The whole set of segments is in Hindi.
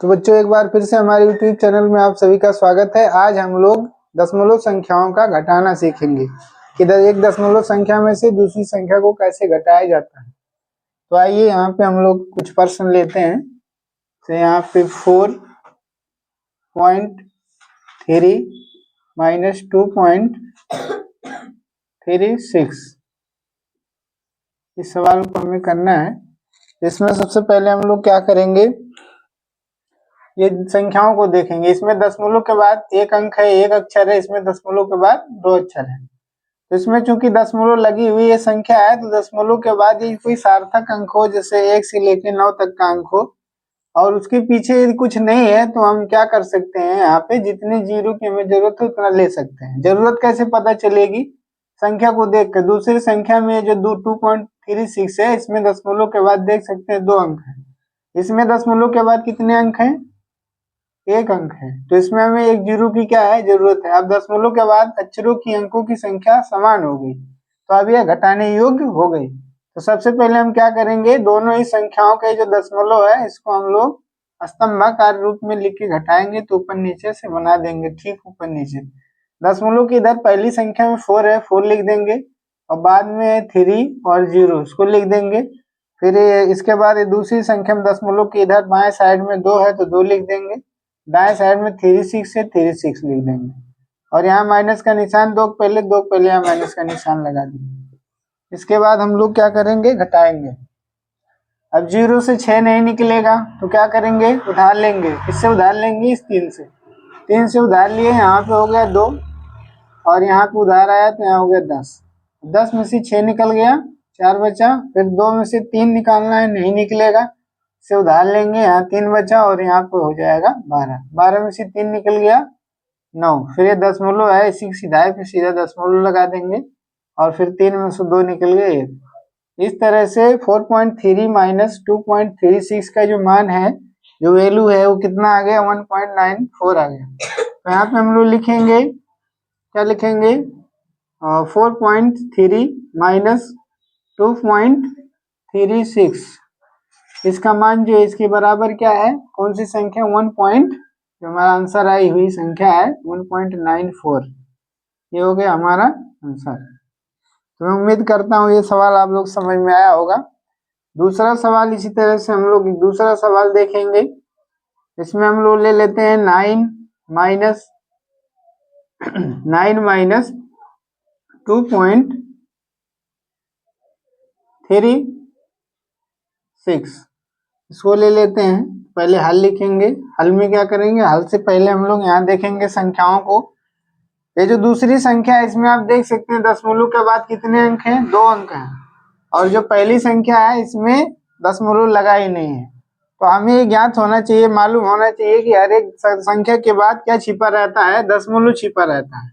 तो बच्चों एक बार फिर से हमारे यूट्यूब चैनल में आप सभी का स्वागत है। आज हम लोग दशमलव संख्याओं का घटाना सीखेंगे कि एक दशमलव संख्या में से दूसरी संख्या को कैसे घटाया जाता है। तो आइए यहाँ पे हम लोग कुछ प्रश्न लेते हैं। तो यहाँ पे 4.3 माइनस 2.36 इस सवाल को हमें करना है। इसमें सबसे पहले हम लोग क्या करेंगे, ये संख्याओं को देखेंगे। इसमें दशमलव के बाद एक अंक है, एक अक्षर है, इसमें दशमलव के बाद दो अक्षर है। तो इसमें चूंकि दशमलव लगी हुई ये संख्या है, तो दशमलव के बाद ये कोई सार्थक अंक हो, जैसे 1 से लेकर 9 तक का अंक हो, और उसके पीछे यदि कुछ नहीं है तो हम क्या कर सकते हैं, यहाँ पे जितने जीरो की हमें जरूरत है उतना ले सकते हैं। जरूरत कैसे पता चलेगी? संख्या को देख कर। दूसरी संख्या में जो 2.36 है, इसमें दशमलव के बाद देख सकते हैं 2 अंक है। इसमें दशमलव के बाद कितने अंक हैं? 1 अंक है। तो इसमें हमें एक जीरो की क्या है, जरूरत है। अब दशमलव के बाद अक्षरों की अंकों की संख्या समान हो गई, तो अब यह घटाने योग्य हो गई। तो सबसे पहले हम क्या करेंगे, दोनों ही संख्याओं के जो दशमलव है इसको हम लोग स्तंभाकार रूप में लिख के घटाएंगे। तो ऊपर नीचे से बना देंगे, ठीक ऊपर नीचे। दशमलव की इधर पहली संख्या में 4 है, 4 लिख देंगे, और बाद में 3 और 0 इसको लिख देंगे। फिर इसके बाद दूसरी संख्या में दशमलव की इधर बाएं साइड में 2 है, तो 2 लिख देंगे। दाएं साइड में 36 है, 36 लिख देंगे। और यहाँ माइनस का निशान दो पहले यहाँ माइनस का निशान लगा देंगे। इसके बाद हम लोग क्या करेंगे, घटाएंगे। अब 0 से 6 नहीं निकलेगा तो क्या करेंगे, उधार लेंगे। किससे उधार लेंगे? इस 3 से। 3 से उधार लिए, यहाँ पे हो गया 2, और यहाँ पे उधार आया तो यहाँ हो गया 10। 10 में से 6 निकल गया, 4 बचा। फिर 2 में से 3 निकालना है, नहीं निकलेगा, से उधार लेंगे, यहाँ 3 बचा, और यहाँ पे हो जाएगा 12। 12 में से 3 निकल गया, 9। फिर ये दशमलव है, इसी सीधा है, फिर सीधा दशमलव लगा देंगे, और फिर 3 में से 2 निकल गए, 1। इस तरह से 4.3 माइनस 2.36 का जो मान है, जो वैल्यू है, वो कितना आ गया, 1.94 आ गया। तो यहाँ पे हम लोग लिखेंगे, क्या लिखेंगे, 4.3 माइनस 2.36, इसका मान जो है इसके बराबर क्या है, कौन सी संख्या, 1 पॉइंट, जो हमारा आंसर आई हुई संख्या है 1.94। ये हो गया हमारा आंसर। तो मैं उम्मीद करता हूँ ये सवाल आप लोग समझ में आया होगा। दूसरा सवाल इसी तरह से हम लोग दूसरा सवाल देखेंगे। इसमें हम लोग ले लेते हैं 9 माइनस 2.36, इसको ले लेते हैं। पहले हल लिखेंगे। हल में क्या करेंगे, हल से पहले हम लोग यहाँ देखेंगे संख्याओं को। ये जो दूसरी संख्या है, इसमें आप देख सकते हैं दशमलव के बाद कितने अंक हैं, 2 अंक हैं। और जो पहली संख्या है इसमें दशमलव लगा ही नहीं है। तो हमें ये ज्ञात होना चाहिए, मालूम होना चाहिए कि हर एक संख्या के बाद क्या छिपा रहता है, दशमलव छिपा रहता है।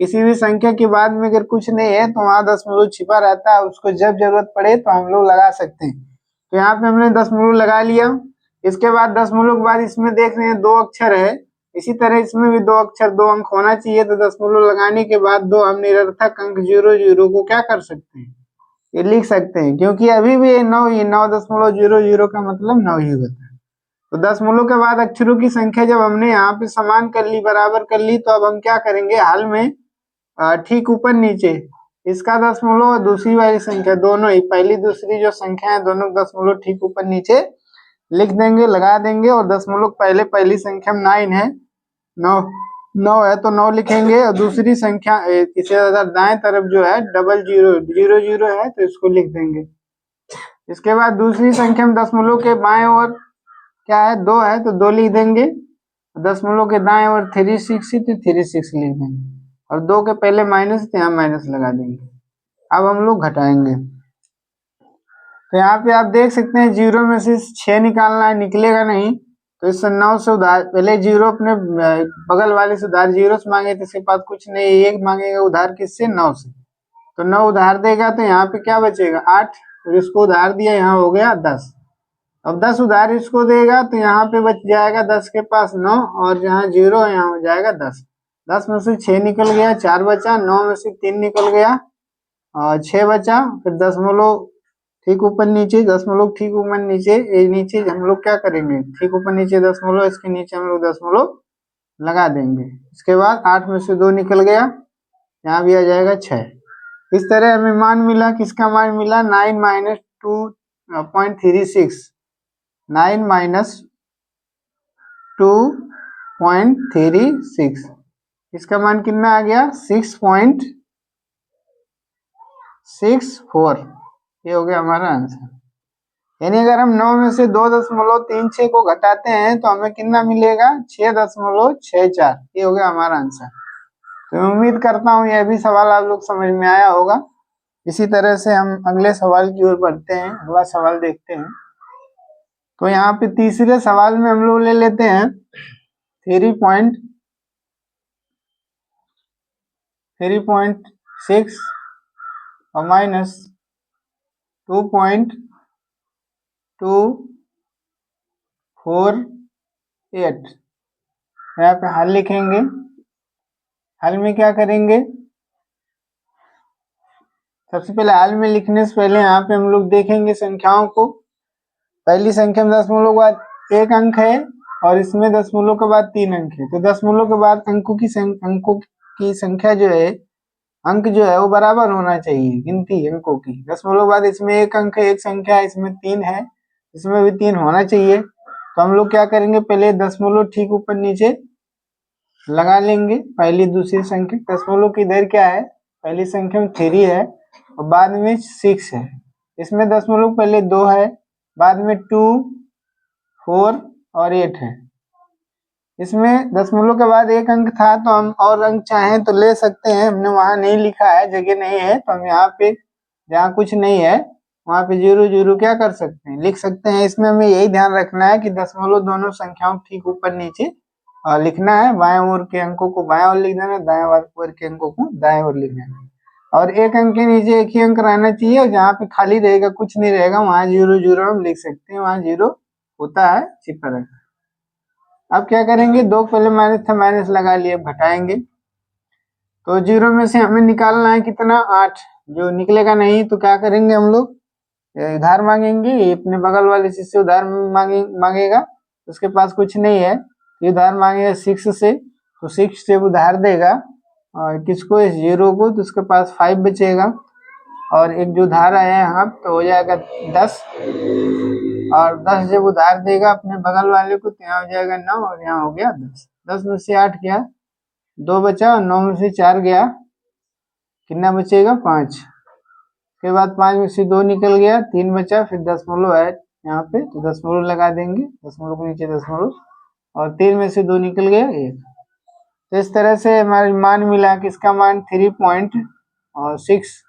किसी भी संख्या के बाद में अगर कुछ नहीं है तो वहां दशमलव छिपा रहता है, उसको जब जरूरत पड़े तो हम लोग लगा सकते हैं। तो यहाँ पे हमने दशमलव लगा लिया। इसके बाद दशमलव के बाद इसमें देख रहे हैं 2 अक्षर है, इसी तरह इसमें भी 2 अक्षर 2 अंक होना चाहिए। तो दशमलव लगाने के बाद 2 हम निरर्थक अंक 0 को क्या कर सकते हैं, ये लिख सकते हैं, क्योंकि अभी भी 9.00 का मतलब 9 ही होता है। तो दशमलव के बाद अक्षरों की संख्या जब हमने यहाँ पे समान कर ली, बराबर कर ली, तो अब हम क्या करेंगे, हल में ठीक ऊपर नीचे इसका दशमलव और दूसरी वाली संख्या, दोनों ही पहली दूसरी जो संख्या है, दोनों दशमलव ठीक ऊपर नीचे लिख देंगे, लगा देंगे। और दशमलव पहले पहली संख्या में 9 है, 9 है तो 9 लिखेंगे, और दूसरी संख्या इसे दाएं तरफ जो है 00 है तो इसको लिख देंगे। इसके बाद दूसरी संख्या में दशमलव के बाएं ओर क्या है, 2 है तो 2 लिख देंगे। दशमलव के दाएं ओर 36 तो 36 लिख देंगे, और 2 के पहले माइनस तो यहाँ माइनस लगा देंगे। अब हम लोग घटाएंगे। तो यहाँ पे आप देख सकते हैं 0 में से 6 निकालना है, निकलेगा नहीं। तो इस 9 से उधार, पहले 0 अपने बगल वाले से उधार 0 से मांगे तो इसके पास कुछ नहीं, 1 मांगेगा उधार किससे, 9 से। तो 9 उधार देगा तो यहाँ पे क्या बचेगा, 8। तो इसको उधार दिया, यहाँ हो गया 10। अब 10 उधार इसको देगा तो यहाँ पे बच जाएगा 10 के पास 9, और जहाँ 0 है यहाँ हो जाएगा 10। 10 में से 6 निकल गया, 4 बचा। 9 में से 3 निकल गया और 6 बचा। फिर दशमलव ठीक ऊपर नीचे, दशमलव ठीक ऊपर नीचे, ये नीचे हम लोग क्या करेंगे, ठीक ऊपर नीचे दशमलव, इसके नीचे हम लोग दशमलव लगा देंगे। इसके बाद 8 में से 2 निकल गया, यहाँ भी आ जाएगा 6। इस तरह हमें मान मिला, किसका मान मिला, 9 माइनस 2.36, 9 माइनस 2.36, इसका मान कितना आ गया, 6.64। ये हो गया हमारा आंसर। यानी अगर हम 9 में से 2.36 को घटाते हैं तो हमें कितना मिलेगा, 6.64। ये हो गया हमारा आंसर। तो मैं उम्मीद करता हूँ यह भी सवाल आप लोग समझ में आया होगा। इसी तरह से हम अगले सवाल की ओर बढ़ते हैं, अगला सवाल देखते हैं। तो यहाँ पे तीसरे सवाल में हम लोग ले लेते हैं 3.6 और माइनस 2.248। यहाँ पे हल लिखेंगे। हल में क्या करेंगे, सबसे पहले हल में लिखने से पहले यहाँ पे हम लोग देखेंगे संख्याओं को। पहली संख्या में दशमलव के बाद 1 अंक है और इसमें दशमलव के बाद 3 अंक है। तो दशमलव के बाद अंकों की संख्या जो है, अंक जो है वो बराबर होना चाहिए, गिनती अंकों की। दशमलव के बाद इसमें 1 अंक है, एक संख्या है, इसमें 3 है, इसमें भी 3 होना चाहिए। तो हम लोग क्या करेंगे, पहले दशमलव ठीक ऊपर नीचे लगा लेंगे, पहली दूसरी संख्या। दशमलव की इधर क्या है, पहली संख्या में 3 है और बाद में 6 है। इसमें दशमलव पहले 2 है, बाद में 2, 4 और 8 है। इसमें दशमलव के बाद 1 अंक था, तो हम और अंक चाहें तो ले सकते हैं। हमने वहां नहीं लिखा है, जगह नहीं है, तो हम यहाँ पे जहाँ कुछ नहीं है वहां पे 0 0 क्या कर सकते हैं, लिख सकते हैं। इसमें हमें यही ध्यान रखना है कि दशमलव दोनों संख्याओं ठीक ऊपर नीचे लिखना है। बाएं ओर के अंकों को बाएं ओर लिख देना, दाएं ओर के अंकों को दाएं ओर लिख देना। और 1 अंक के नीचे एक ही अंक रहना चाहिए, और जहाँ पे खाली रहेगा, कुछ नहीं रहेगा, वहां 0 0 हम लिख सकते हैं, वहां 0 होता है चिपक। अब क्या करेंगे, 2 पहले माइनस था, माइनस लगा लिए, अब घटाएंगे। तो 0 में से हमें निकालना है कितना, 8। जो निकलेगा नहीं तो क्या करेंगे हम लोग, उधार मांगेंगे। ये अपने बगल वाले से उधार मांगेगा, उसके पास कुछ नहीं है, ये उधार मांगेगा 6 से, तो 6 से उधार देगा और किसको, इस 0 को, तो उसके पास 5 बचेगा। और एक जो उधार आया है यहाँ तो हो जाएगा 10, और 10 जब उधार देगा अपने बगल वाले को तो यहाँ हो जाएगा 9 और यहाँ हो गया 10। 10 में से 8 गया, 2 बचा, और 9 में से 4 गया, कितना बचेगा, 5। उसके बाद 5 में से 2 निकल गया, 3 बचा, फिर दशमलव है यहाँ पे, तो दशमलव लगा देंगे, दशमलव के नीचे दशमलव, और 3 में से 2 निकल गया 1। तो इस तरह से हमारा मान मिला कि इसका मान 3.6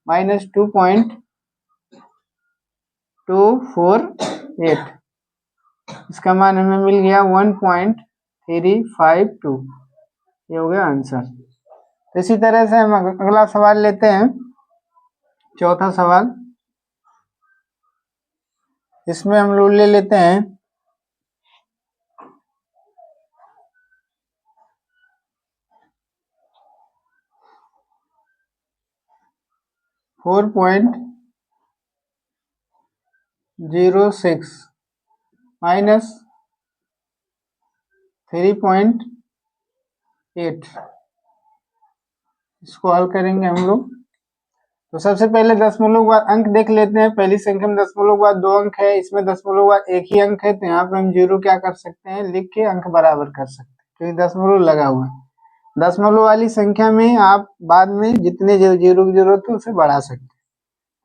माइनस 2.248, इसका मान हमें मिल गया 1.352। ये हो गया आंसर। तो इसी तरह से हम अगला सवाल लेते हैं, चौथा सवाल। इसमें हम लोग ले लेते हैं 4.06 माइनस 3.8। इसको हल करेंगे हम लोग। तो सबसे पहले दशमलव के बाद अंक देख लेते हैं। पहली संख्या में दशमलव के बाद 2 अंक है, इसमें दशमलव के बाद 1 ही अंक है, तो यहाँ पे हम 0 क्या कर सकते हैं, लिख के अंक बराबर कर सकते हैं, क्योंकि दशमलव लगा हुआ है। दशमलव वाली संख्या में आप बाद में जितने 0 की जरूरत है उसे बढ़ा सकते हैं।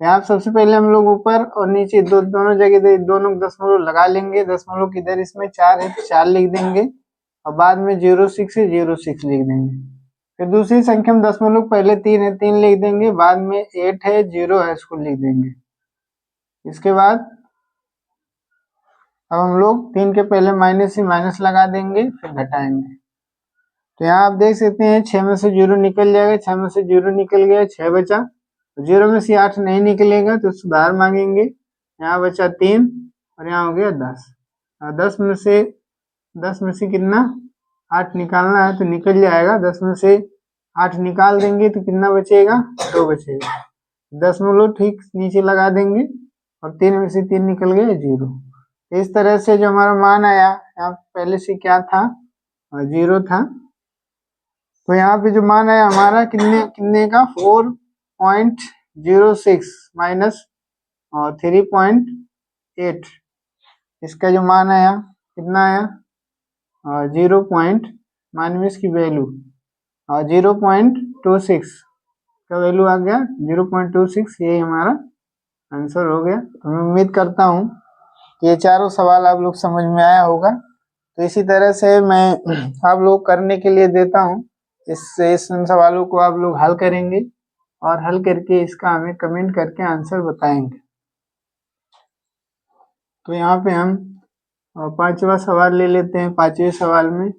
यहाँ सबसे पहले हम लोग ऊपर और नीचे दोनों जगह दोनों दशमलव लगा लेंगे। दशमलव किधर, इसमें 4 है तो 4 लिख देंगे, और बाद में 06 है 06 लिख देंगे। फिर दूसरी संख्या में दशमलव पहले 3 है 3 लिख देंगे, बाद में 8 है 0 है इसको लिख देंगे। इसके बाद अब हम लोग 3 के पहले माइनस ही माइनस लगा देंगे, फिर घटाएंगे। तो यहाँ आप देख सकते हैं 6 में से 0 निकल जाएगा, 6 में से 0 निकल गया, 6 बचा। 0 में से 8 नहीं निकलेगा तो सुधार मांगेंगे, यहाँ बचा 3 और यहाँ हो गया 10। 10 में से कितना, 8 निकालना है तो निकल जाएगा। 10 में से 8 निकाल देंगे तो कितना बचेगा, 2 बचेगा। दशमलव ठीक नीचे लगा देंगे, और 3 में से 3 निकल गए 0। इस तरह से जो हमारा मान आया, यहाँ पहले से क्या था, 0 था, तो यहाँ पे जो मान आया हमारा कितने का 4.06 माइनस 3.8, इसका जो मान आया कितना आया 0. मान में इसकी वैल्यू 0.26 का वैल्यू आ गया 0.26, यही हमारा आंसर हो गया। तो मैं उम्मीद करता हूँ कि ये चारों सवाल आप लोग समझ में आया होगा। तो इसी तरह से मैं आप लोग करने के लिए देता हूँ, इस सवालों को आप लोग हल करेंगे और हल करके इसका हमें कमेंट करके आंसर बताएंगे। तो यहाँ पे हम पांचवा सवाल ले लेते हैं। पांचवें सवाल में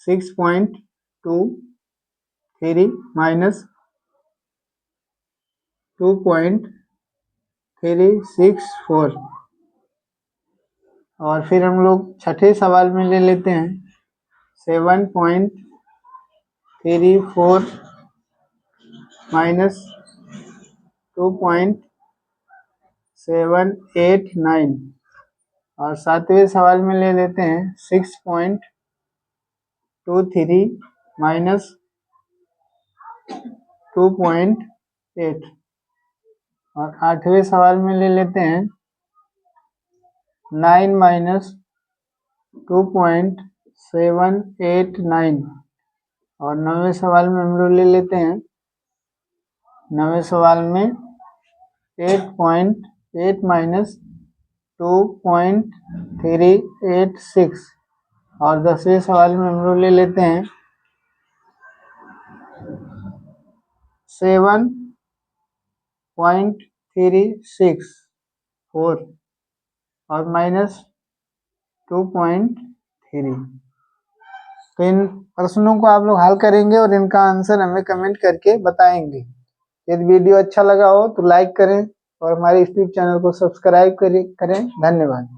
6.23 माइनस 2.364, और फिर हम लोग छठे सवाल में ले लेते हैं 7.34 माइनस 2.789, और सातवें सवाल में ले लेते हैं 6.23 माइनस 2.8, और आठवें सवाल में ले लेते हैं 9 माइनस 2.789, और नौवें सवाल में हम लोग ले लेते हैं, नौवें सवाल में 8.8 माइनस 2.386, और 10वें सवाल में हम लोग ले लेते हैं 7.364 और माइनस 2.3। तो इन प्रश्नों को आप लोग हल करेंगे और इनका आंसर हमें कमेंट करके बताएंगे। यदि वीडियो अच्छा लगा हो तो लाइक करें और हमारे यूट्यूब चैनल को सब्सक्राइब करें। धन्यवाद।